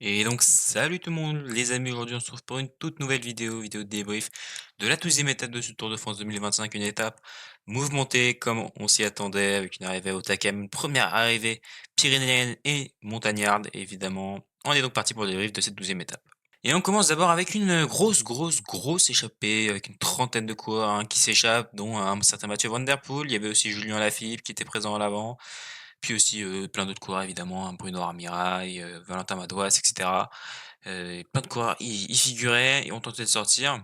Et donc salut tout le monde les amis, aujourd'hui on se retrouve pour une toute nouvelle vidéo de débrief de la 12e étape de ce Tour de France 2025, une étape mouvementée comme on s'y attendait avec une arrivée au Takam, une première arrivée pyrénéenne et montagnarde évidemment. On est donc parti pour le débrief de cette 12e étape. Et on commence d'abord avec une grosse échappée avec une trentaine de coureurs qui s'échappent, dont un certain Mathieu Van Der Poel. Il y avait aussi Julien Lafilippe qui était présent à l'avant. Puis aussi, plein d'autres coureurs évidemment, hein, Bruno Armirail, Valentin Madouas et cetera. Et plein de coureurs y figuraient et ont tenté de sortir.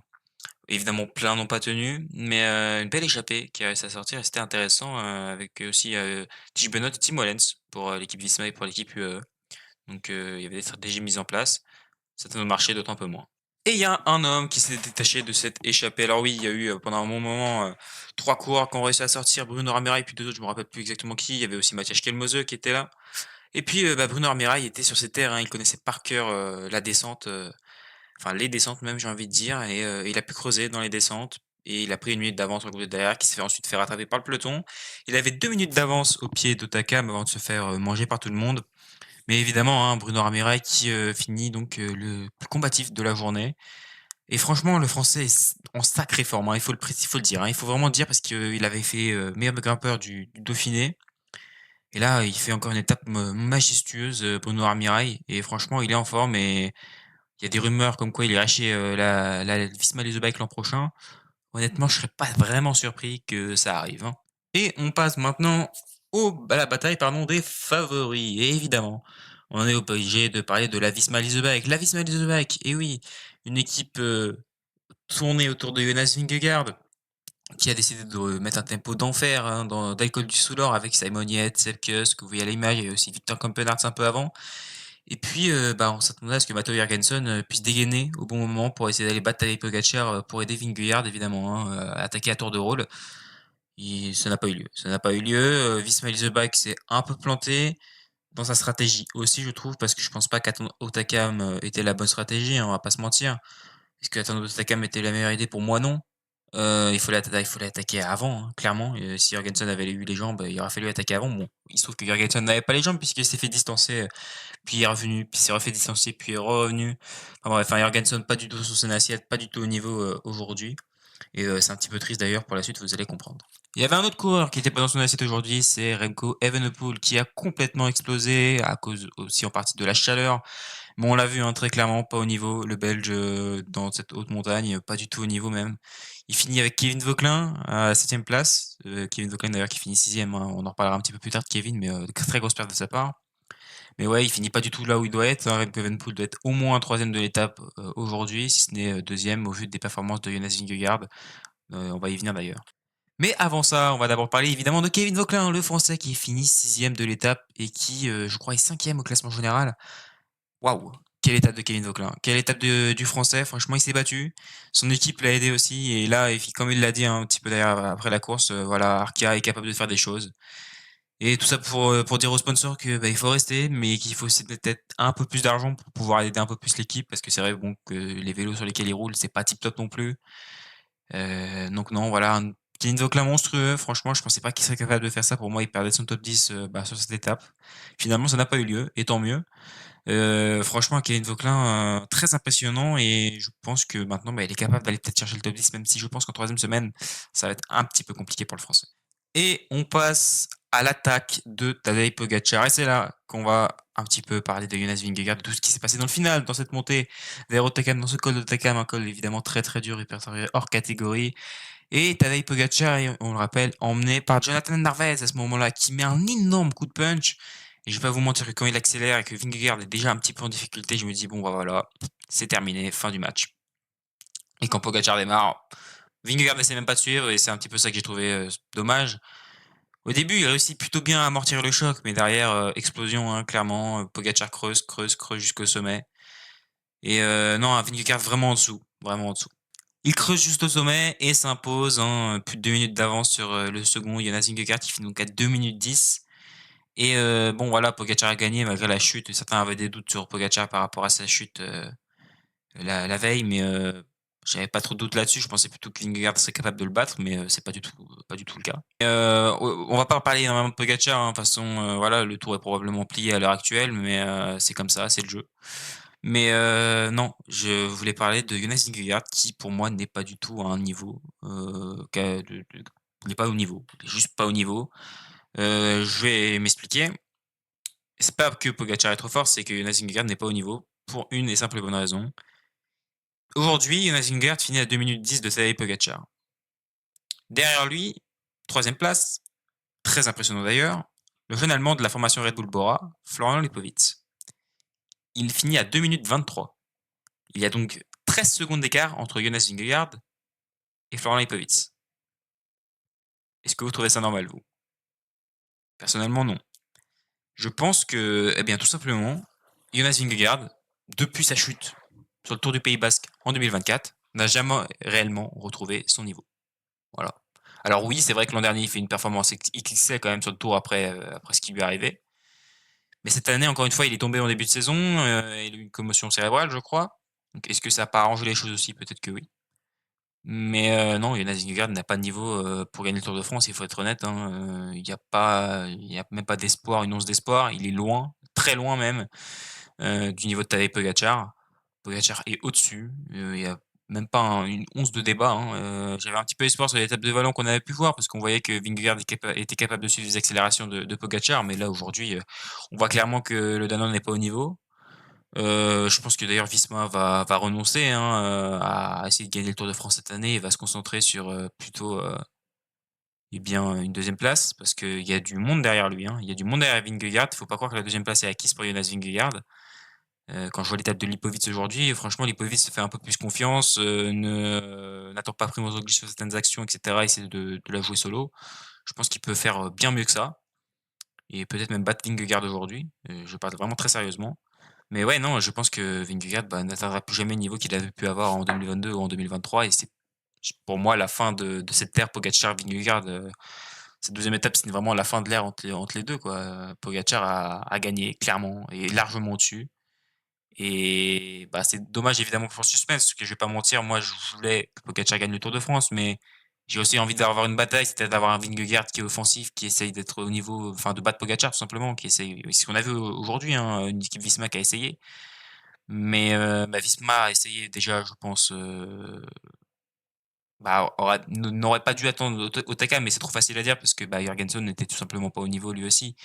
Évidemment, plein n'ont pas tenu, mais une belle échappée qui a réussi à sortir et c'était intéressant, avec aussi, Tish Benoît et Tim Wellens pour, l'équipe Visma et pour l'équipe UAE. Donc il y avait des stratégies mises en place. Certaines ont marché, d'autres un peu moins. Et il y a un homme qui s'est détaché de cette échappée. Alors oui, il y a eu, pendant un bon moment, 3 coureurs qui ont réussi à sortir, Bruno Armirail, puis 2 autres, je me rappelle plus exactement qui. Il y avait aussi Mathias Kelmose qui était là. Et puis, Bruno Armirail était sur ses terres, il connaissait par cœur, la descente, enfin les descentes même j'ai envie de dire et il a pu creuser dans les descentes et il a pris une minute d'avance sur le groupe de derrière qui s'est fait ensuite faire rattraper par le peloton. Il avait 2 minutes d'avance au pied d'Otakam avant de se faire, manger par tout le monde. Mais évidemment, hein, Bruno Armirail qui, finit donc, le plus combatif de la journée et franchement le Français est en sacrée forme, hein, il faut le dire, hein. Il faut vraiment le dire parce qu'il avait fait, meilleur grimpeur du Dauphiné et là, il fait encore une étape majestueuse, Bruno Armirail et franchement il est en forme et il y a des rumeurs comme quoi il irait chez, la Visma Leasebike l'an prochain. Honnêtement, je serais pas vraiment surpris que ça arrive, hein. Et on passe maintenant à la bataille pardon, des favoris. Et évidemment, on est obligé de parler de la Visma Leasebike. La Visma Leasebike, et oui, une équipe tournée autour de Jonas Vingegaard, qui a décidé de mettre un tempo d'enfer hein, d'Alcool du Soulor avec Simon Yates, Sepp Kuss, que vous voyez à l'image, il y a aussi Victor Campenaerts un peu avant. Et puis, on s'attendait à ce que Matteo Jorgensen, puisse dégainer au bon moment pour essayer d'aller battre Tadej Pogacar, pour aider Vingegaard évidemment, hein, attaquer à tour de rôle. Et ça n'a pas eu lieu. Ça n'a pas eu lieu, Visma Leasebike s'est un peu planté dans sa stratégie aussi je trouve, parce que je pense pas qu'attendre Otakam, était la bonne stratégie, hein, on va pas se mentir. Est-ce qu'attendre Otakam était la meilleure idée? Pour moi non. Il fallait attaquer avant, hein, clairement. Si Jorgensen avait eu les jambes, il aurait fallu attaquer avant. Bon, il se trouve que Jorgensen n'avait pas les jambes puisqu'il s'est fait distancer, puis il est revenu, puis il s'est refait distancer, puis il est revenu. Enfin bref, hein, Jorgensen pas du tout sur son assiette, pas du tout au niveau aujourd'hui. Et c'est un petit peu triste d'ailleurs pour la suite, vous allez comprendre. Il y avait un autre coureur qui était pas dans son assiette aujourd'hui, c'est Remco Evenepoel qui a complètement explosé à cause aussi en partie de la chaleur. Mais on l'a vu hein, très clairement, pas au niveau. Le Belge dans cette haute montagne, pas du tout au niveau même. Il finit avec Kevin Vauquelin à la 7e place. Kevin Vauquelin d'ailleurs qui finit 6e, hein. On en reparlera un petit peu plus tard de Kevin, mais très grosse perte de sa part. Mais ouais, il finit pas du tout là où il doit être, hein. Remco Evenepoel doit être au moins 3e de l'étape aujourd'hui, si ce n'est 2e au vu des performances de Jonas Vingegaard. On va y venir d'ailleurs. Mais avant ça, on va d'abord parler évidemment de Kevin Vauquelin, le Français qui finit 6e de l'étape et qui, je crois, est 5e au classement général. Waouh! Quelle étape de Kevin Vauquelin, quelle étape du Français, franchement il s'est battu. Son équipe l'a aidé aussi et là, comme il l'a dit un petit peu d'ailleurs après la course, voilà, Arkea est capable de faire des choses. Et tout ça pour dire aux sponsors que, il faut rester, mais qu'il faut aussi peut-être un peu plus d'argent pour pouvoir aider un peu plus l'équipe parce que c'est vrai, bon, que les vélos sur lesquels ils roulent, c'est pas tip top non plus. Donc non, voilà, un Kevin Vauquelin monstrueux, franchement, je pensais pas qu'il serait capable de faire ça. Pour moi, il perdait son top 10, sur cette étape. Finalement, ça n'a pas eu lieu et tant mieux. Franchement, Kevin Vauquelin, très impressionnant et je pense que maintenant, il est capable d'aller peut-être chercher le top 10, même si je pense qu'en 3e semaine, ça va être un petit peu compliqué pour le Français. Et on passe à l'attaque de Tadej Pogacar et c'est là qu'on va un petit peu parler de Jonas Vingegaard, de tout ce qui s'est passé dans le final, dans cette montée vers Hautacam, dans ce col d'Hautacam, un col évidemment très, très dur, répertorié hors catégorie et Tadej Pogacar est, on le rappelle, emmené par Jonathan Narvaez à ce moment-là, qui met un énorme coup de punch. Et je vais pas vous mentir que quand il accélère et que Vingegaard est déjà un petit peu en difficulté, je me dis bon bah voilà, c'est terminé, fin du match. Et quand Pogacar démarre, Vingegaard n'essaie même pas de suivre et c'est un petit peu ça que j'ai trouvé dommage. Au début, il réussit plutôt bien à amortir le choc, mais derrière, explosion, hein, clairement. Pogacar creuse jusqu'au sommet. Et non, Vingegaard vraiment en dessous, vraiment en dessous. Il creuse juste au sommet et s'impose, hein, plus de 2 minutes d'avance sur, le second Jonas Vingegaard qui finit donc à 2 minutes 10 et bon voilà, Pogacar a gagné malgré la chute. Certains avaient des doutes sur Pogacar par rapport à sa chute, la veille, mais j'avais pas trop de doutes là-dessus. Je pensais plutôt que Vingegaard serait capable de le battre, mais c'est pas du tout le cas. On va pas parler énormément de Pogacar, hein, de toute façon, voilà, le tour est probablement plié à l'heure actuelle, mais c'est comme ça, c'est le jeu. Mais non, je voulais parler de Jonas Vingegaard qui, pour moi, n'est pas du tout à un niveau, qu'a de il est pas au niveau. Il est juste pas au niveau. Je vais m'expliquer. C'est pas que Pogacar est trop fort, c'est que Jonas Vingegaard n'est pas au niveau pour une et simple et bonne raison. Aujourd'hui, Jonas Vingegaard finit à 2 minutes 10 de Tadej Pogacar. Derrière lui, troisième place, très impressionnant d'ailleurs, le jeune Allemand de la formation Red Bull Bora, Florian Lipowitz. Il finit à 2 minutes 23. Il y a donc 13 secondes d'écart entre Jonas Vingegaard et Florian Lipowitz. Est-ce que vous trouvez ça normal, vous? Personnellement, non. Je pense que, eh bien, tout simplement, Jonas Vingegaard, depuis sa chute sur le Tour du Pays Basque en 2024, n'a jamais réellement retrouvé son niveau. Voilà. Alors oui, c'est vrai que l'an dernier, il fait une performance XXL quand même sur le Tour après ce qui lui est arrivé. Mais cette année, encore une fois, il est tombé en début de saison, il a eu une commotion cérébrale, je crois. Donc est-ce que ça n'a pas arrangé les choses aussi? Peut-être que oui. Mais non, Jonas Vingegaard n'a pas de niveau, pour gagner le Tour de France, il faut être honnête, hein, il y a même pas d'espoir, une once d'espoir. Il est loin, très loin même, du niveau de Tadej Pogacar. Pogacar est au-dessus, il y a même pas une once de débat, hein, j'avais un petit peu espoir sur l'étape de Wallon qu'on avait pu voir parce qu'on voyait que Vingegaard était capable de suivre les accélérations de Pogacar, mais là aujourd'hui, on voit clairement que le Danois n'est pas au niveau. Je pense que d'ailleurs Visma va renoncer, hein, à essayer de gagner le Tour de France cette année et va se concentrer sur, plutôt, eh bien, une deuxième place parce qu'il y a du monde derrière lui, hein. Il y a du monde derrière Vingegaard. Il faut pas croire que la deuxième place est acquise pour Jonas Vingegaard. Quand je vois l'étape de Lipovic aujourd'hui, franchement Lipovic se fait un peu plus confiance, n'attend pas Primož Roglič sur certaines actions et cetera, essaie de la jouer solo. Je pense qu'il peut faire, bien mieux que ça et peut-être même battre Vingegaard aujourd'hui, je parle vraiment très sérieusement. Mais ouais, non, je pense que Vingegaard, bah, n'atteindra plus jamais le niveau qu'il avait pu avoir en 2022 ou en 2023 et c'est pour moi la fin de cette ère Pogacar-Vingegaard, cette deuxième étape, c'est vraiment la fin de l'ère entre les 2 quoi. Pogacar a gagné clairement et largement au-dessus et bah, c'est dommage évidemment pour le suspense, parce que je vais pas mentir, moi je voulais que Pogacar gagne le Tour de France, mais j'ai aussi envie d'avoir une bataille, c'est-à-dire d'avoir un Vingegaard qui est offensif, qui essaye d'être au niveau, enfin de battre Pogacar tout simplement, qui essaye, c'est ce qu'on a vu aujourd'hui, hein, une équipe Visma qui a essayé. Mais bah, Visma a essayé déjà, je pense, bah, n'aurait pas dû attendre Otaka, mais c'est trop facile à dire parce que, bah, Jorgenson n'était tout simplement pas au niveau lui aussi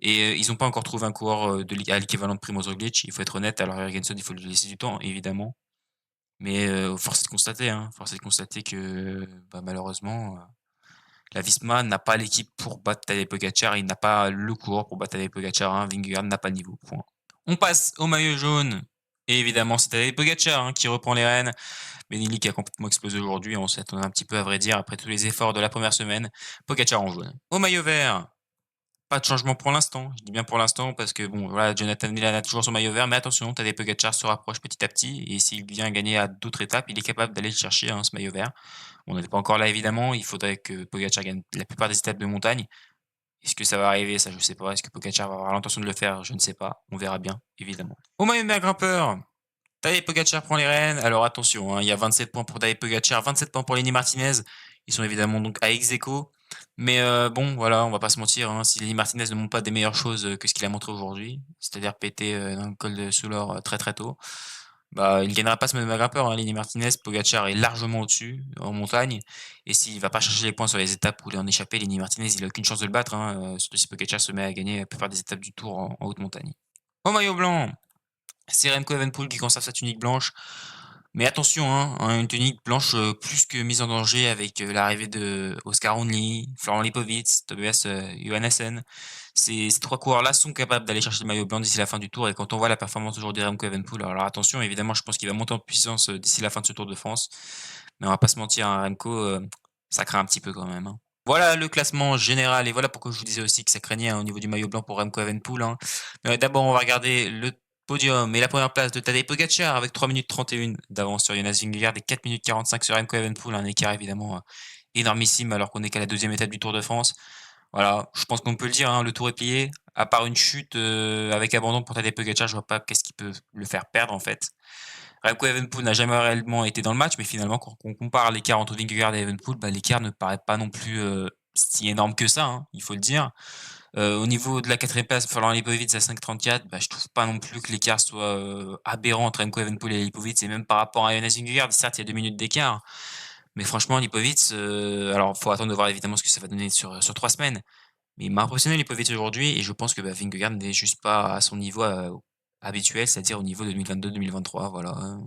et ils ont pas encore trouvé un coureur, à l'équivalent de Primož Roglič, il faut être honnête. Alors Jorgenson, il faut lui laisser du temps, évidemment, mais force est de constater, hein, force est de constater que, bah, malheureusement, la Visma n'a pas l'équipe pour battre Tadej Pogacar, il n'a pas le coureur pour battre Tadej Pogacar, hein, Vingegaard n'a pas le niveau, point. On passe au maillot jaune et évidemment, c'est Tadej Pogacar, hein, qui reprend les rênes. Benelli qui a complètement explosé aujourd'hui, on s'y attendait un petit peu à vrai dire après tous les efforts de la première semaine. Pogacar en jaune. Au maillot vert, pas de changement pour l'instant. Je dis bien pour l'instant parce que bon, voilà, Jonathan Milan a toujours son maillot vert, mais attention, Tadej Pogacar se rapproche petit à petit et s'il vient gagner à d'autres étapes, il est capable d'aller le chercher, hein, ce maillot vert. On n'est pas encore là évidemment, il faudrait que Pogacar gagne la plupart des étapes de montagne. Est-ce que ça va arriver? Ça, je sais pas. Est-ce que Pogacar va avoir l'intention de le faire? Je ne sais pas. On verra bien, évidemment. Au maillot vert grimpeur, Tadej Pogacar prend les rênes. Alors attention, hein, il y a 27 points pour Tadej Pogacar, 27 points pour Lenny Martinez. Ils sont évidemment donc à ex-aequo. Mais bon, voilà, on va pas se mentir, hein, si Lenny Martinez ne montre pas des meilleures choses que ce qu'il a montré aujourd'hui, c'est-à-dire péter dans le col de Soulor très très tôt, bah il gagnera pas ce même grimpeur. Hein, Lenny Martinez, Pogacar est largement au-dessus en montagne. Et s'il va pas chercher les points sur les étapes où il est en échappé, Lenny Martinez, il a aucune chance de le battre, hein, surtout si Pogacar se met à gagner la plupart des étapes du Tour en haute montagne. Au maillot blanc, c'est Remco Evenepoel qui conserve sa tunique blanche. Mais attention, hein, une tunique blanche plus que mise en danger avec l'arrivée de Oscar Only, Florent Lipovitz, Tobias Johannessen. Ces trois coureurs-là sont capables d'aller chercher le maillot blanc d'ici la fin du tour. Et quand on voit la performance aujourd'hui de Remco Evenepoel, alors attention, évidemment, je pense qu'il va monter en puissance d'ici la fin de ce Tour de France. Mais on va pas se mentir, hein, Remco, ça craint un petit peu quand même. Hein. Voilà le classement général et voilà pourquoi je vous disais aussi que ça craignait hein, au niveau du maillot blanc pour Remco Evenepoel. Hein. D'abord, on va regarder le podium et la première place de Tadej Pogacar avec 3 minutes 31 d'avance sur Jonas Vingegaard et 4 minutes 45 sur Remco Evenepoel, un écart évidemment énormissime alors qu'on est qu'à la deuxième étape du Tour de France. Voilà, je pense qu'on peut le dire, hein, le tour est plié. À part une chute avec abandon pour Tadej Pogacar, je vois pas qu'est-ce qui peut le faire perdre en fait. Remco Evenepoel n'a jamais réellement été dans le match, mais finalement quand on compare l'écart entre Vingegaard et Evenepoel, bah, l'écart ne paraît pas non plus si énorme que ça, hein, il faut le dire. Au niveau de la 4e place, Florian Lipovic à 5,34, bah, je trouve pas non plus que l'écart soit, aberrant entre Remco Evenepoel et Lipovic et même par rapport à Jonas Vingegaard, certes, il y a 2 minutes d'écart, mais franchement Lipovic, alors faut attendre de voir évidemment ce que ça va donner sur 3 semaines, mais il m'a impressionné Lipovic aujourd'hui et je pense que, bah, Vingegaard n'est juste pas à son niveau, habituel, c'est-à-dire au niveau de 2022-2023, voilà, hein.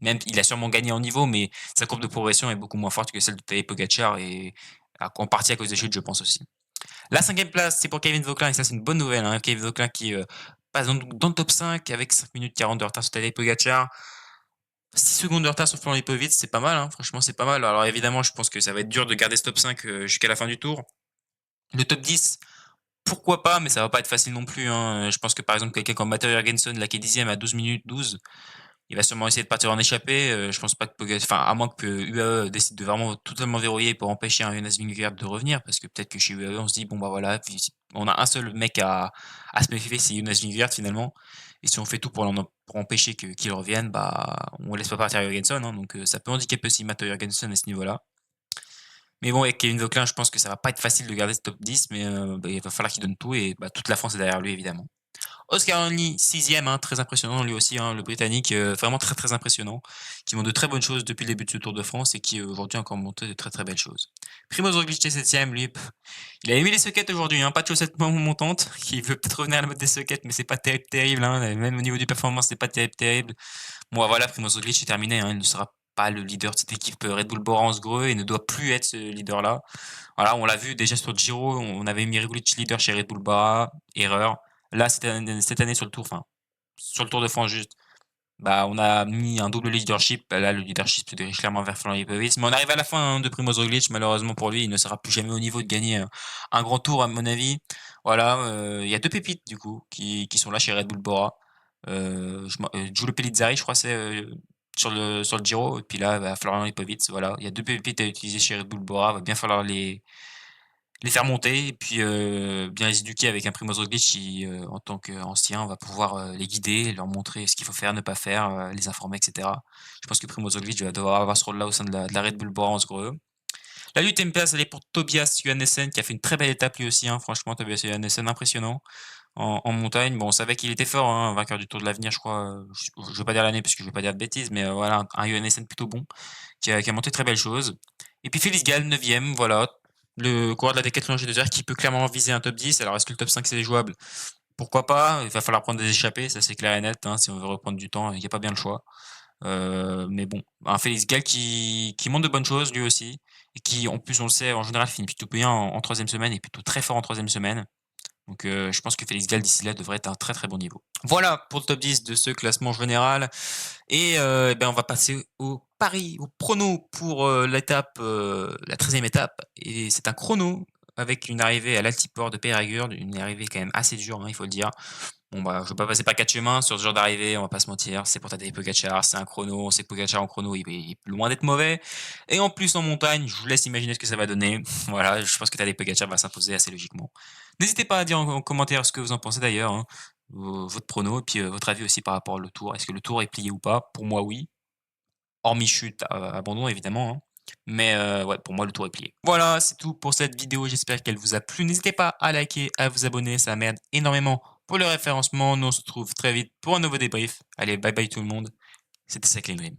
Même il a sûrement gagné en niveau, mais sa courbe de progression est beaucoup moins forte que celle de Tadej Pogacar et en partie à cause des chutes, je pense aussi. La 5e place, c'est pour Kevin Vauquelin et ça, c'est une bonne nouvelle, hein. Kevin Vauquelin qui, passe dans le top 5 avec 5 minutes 40 de retard sur Tadej Pogacar. 6 secondes de retard sur Florian Lipovic, c'est pas mal, hein, franchement, c'est pas mal. Alors évidemment, je pense que ça va être dur de garder ce top 5, jusqu'à la fin du tour. Le top 10, pourquoi pas, mais ça va pas être facile non plus, hein. Je pense que, par exemple, quelqu'un comme Matteo Jorgensen, là, qui est 10e à 12 minutes 12, il va sûrement essayer de partir en échappée. Je pense pas que à moins que UAE décide de vraiment totalement verrouiller pour empêcher un Jonas Vingegaard de revenir, parce que peut-être que chez UAE, on se dit: «Bon, bah, voilà, puis on a un seul mec à se méfier, c'est Jonas Vingegaard finalement et si on fait tout pour empêcher qu'il revienne, bah, on laisse pas partir Jorgensen, hein», donc ça peut handicaper aussi Matteo Jorgensen à ce niveau-là. Mais bon, avec Kevin Vauquelin, je pense que ça va pas être facile de garder ce top 10, mais bah, il va falloir qu'il donne tout et bah, toute la France est derrière lui évidemment. Oscar Only, 6e, hein, très impressionnant lui aussi, hein, le Britannique, vraiment très, très impressionnant, qui montre de très bonnes choses depuis le début de ce Tour de France et qui, aujourd'hui, a encore montré de très, très belles choses. Primoz Roglic est 7e, lui, il a émis les sockets aujourd'hui, hein, pas de chaussettes montantes, qui veut peut-être revenir à la mode des sockets, mais c'est pas terrible, terrible, hein, même au niveau du performance, c'est pas terrible, terrible. Bon, voilà, Primoz Roglic est terminé, hein, il ne sera pas le leader de cette équipe Red Bull Bora en Greux et ne doit plus être ce leader-là. Voilà, on l'a vu déjà sur le Giro, on avait mis Roglic leader chez Red Bull Bora, erreur. Là, cette année sur le Tour, enfin, sur le Tour de France juste, bah, on a mis un double leadership. Bah, là, le leadership se dirige clairement vers Florian Lipovic. Mais on arrive à la fin, hein, de Primoz Roglic. Malheureusement pour lui, il ne sera plus jamais au niveau de gagner un grand tour, à mon avis. Voilà, il y a deux pépites, du coup, qui sont là chez Red Bull Bora. Giulio Pellizzari, je crois, c'est sur le Giro. Et puis là, bah, Florian Lipovic. Voilà, il y a deux pépites à utiliser chez Red Bull Bora. Va bien falloir les faire monter et puis, bien les éduquer avec un Primoz Roglic qui, en tant qu'ancien, va pouvoir, les guider, leur montrer ce qu'il faut faire, ne pas faire, les informer et cetera. Je pense que Primoz Roglic va devoir avoir ce rôle-là au sein de la Red Bull Bora Hansgrohe. La 8e place, elle est pour Tobias Johannessen qui a fait une très belle étape lui aussi, hein. Franchement, Tobias Johannessen impressionnant en montagne. Bon, on savait qu'il était fort, hein, vainqueur du Tour de l'Avenir, je crois, je veux pas dire l'année parce que je veux pas dire de bêtises, mais, voilà, un Johannessen plutôt bon qui a montré de très belles choses. Et puis Félix Gall, 9e, voilà. Le coureur de la Decathlon G2R qui peut clairement viser un top 10. Alors, est-ce que le top 5 c'est jouable? Pourquoi pas? Il va falloir prendre des échappées, ça c'est clair et net, hein, si on veut reprendre du temps, il n'y a pas bien le choix. Mais bon, un Félix Gall qui montre de bonnes choses lui aussi, et qui en plus on le sait, en général finit plutôt bien en 3e semaine et plutôt très fort en 3e semaine. Donc je pense que Félix Gall d'ici là devrait être à un très, très bon niveau. Voilà pour le top 10 de ce classement général et ben, on va passer au pari, au prono pour, l'étape, la 13e étape et c'est un chrono avec une arrivée à l'altiport de Peyragudes, une arrivée quand même assez dure, hein, il faut le dire. Bon, bah, je vais pas passer par 4 chemins sur ce genre d'arrivée, on va pas se mentir. C'est pour Tadej Pogacar, c'est un chrono, on sait que Pogacar en chrono, il est loin d'être mauvais et en plus en montagne, je vous laisse imaginer ce que ça va donner. Voilà, je pense que Tadej Pogacar va s'imposer assez logiquement. N'hésitez pas à dire en commentaire ce que vous en pensez d'ailleurs, hein, votre prono et puis, votre avis aussi par rapport au tour. Est-ce que le tour est plié ou pas? Pour moi, oui, hormis chute, abandon évidemment, hein, mais ouais, pour moi, le tour est plié. Voilà, c'est tout pour cette vidéo, j'espère qu'elle vous a plu. N'hésitez pas à liker, à vous abonner, ça m'aide énormément pour le référencement. Nous, on se retrouve très vite pour un nouveau débrief. Allez, bye bye tout le monde, c'était Cycling Dream.